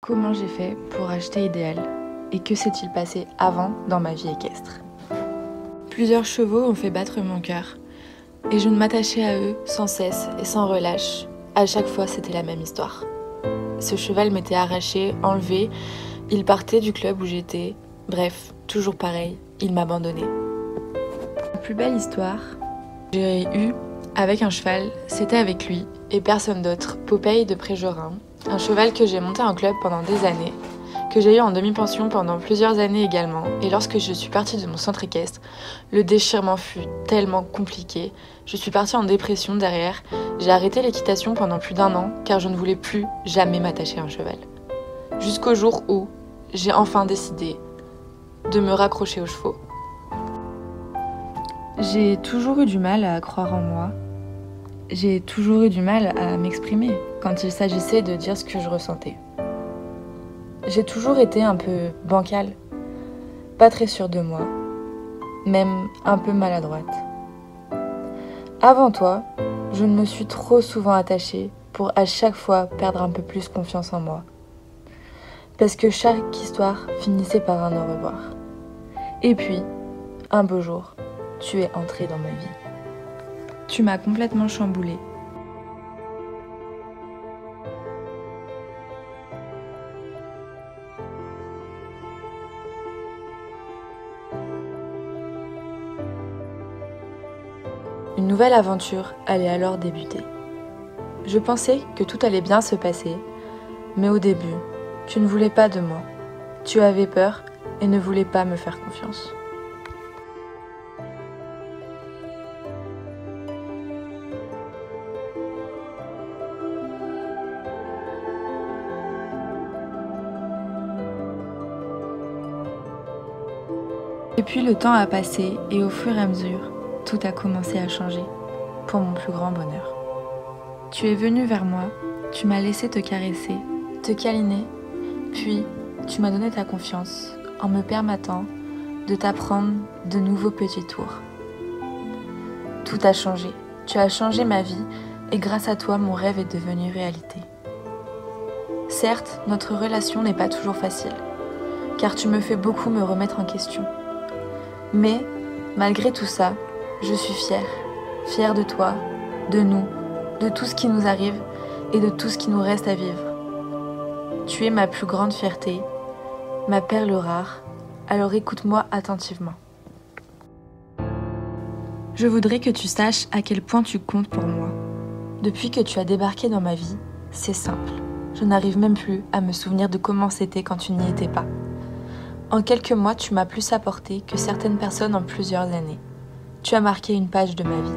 Comment j'ai fait pour acheter Idéal et que s'est-il passé avant dans ma vie équestre? Plusieurs chevaux ont fait battre mon cœur et je ne m'attachais à eux sans cesse et sans relâche. À chaque fois, c'était la même histoire. Ce cheval m'était arraché, enlevé, il partait du club où j'étais. Bref, toujours pareil, il m'abandonnait. La plus belle histoire que j'ai eue avec un cheval, c'était avec lui et personne d'autre, Popeye de Préjorin. Un cheval que j'ai monté en club pendant des années, que j'ai eu en demi-pension pendant plusieurs années également. Et lorsque je suis partie de mon centre équestre, le déchirement fut tellement compliqué. Je suis partie en dépression derrière. J'ai arrêté l'équitation pendant plus d'1 an car je ne voulais plus jamais m'attacher à un cheval. Jusqu'au jour où j'ai enfin décidé de me raccrocher aux chevaux. J'ai toujours eu du mal à croire en moi. J'ai toujours eu du mal à m'exprimer quand il s'agissait de dire ce que je ressentais. J'ai toujours été un peu bancale, pas très sûre de moi, même un peu maladroite. Avant toi, je ne me suis trop souvent attachée pour à chaque fois perdre un peu plus confiance en moi. Parce que chaque histoire finissait par un au revoir. Et puis, un beau jour, tu es entrée dans ma vie. Tu m'as complètement chamboulée. Une nouvelle aventure allait alors débuter. Je pensais que tout allait bien se passer, mais au début, tu ne voulais pas de moi. Tu avais peur et ne voulais pas me faire confiance. Et puis le temps a passé et au fur et à mesure, tout a commencé à changer, pour mon plus grand bonheur. Tu es venu vers moi, tu m'as laissé te caresser, te câliner, puis tu m'as donné ta confiance en me permettant de t'apprendre de nouveaux petits tours. Tout a changé, tu as changé ma vie et grâce à toi, mon rêve est devenu réalité. Certes, notre relation n'est pas toujours facile, car tu me fais beaucoup me remettre en question. Mais, malgré tout ça, je suis fière de toi, de nous, de tout ce qui nous arrive et de tout ce qui nous reste à vivre. Tu es ma plus grande fierté, ma perle rare, alors écoute-moi attentivement. Je voudrais que tu saches à quel point tu comptes pour moi. Depuis que tu as débarqué dans ma vie, c'est simple. Je n'arrive même plus à me souvenir de comment c'était quand tu n'y étais pas. En quelques mois, tu m'as plus apporté que certaines personnes en plusieurs années. Tu as marqué une page de ma vie.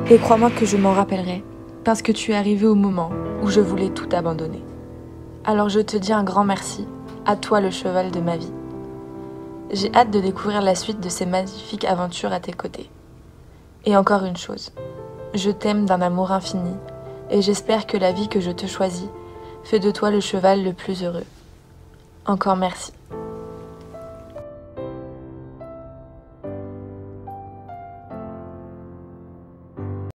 Et crois-moi que je m'en rappellerai, parce que tu es arrivé au moment où je voulais tout abandonner. Alors je te dis un grand merci, à toi le cheval de ma vie. J'ai hâte de découvrir la suite de ces magnifiques aventures à tes côtés. Et encore une chose, je t'aime d'un amour infini, et j'espère que la vie que je te choisis fait de toi le cheval le plus heureux. Encore merci.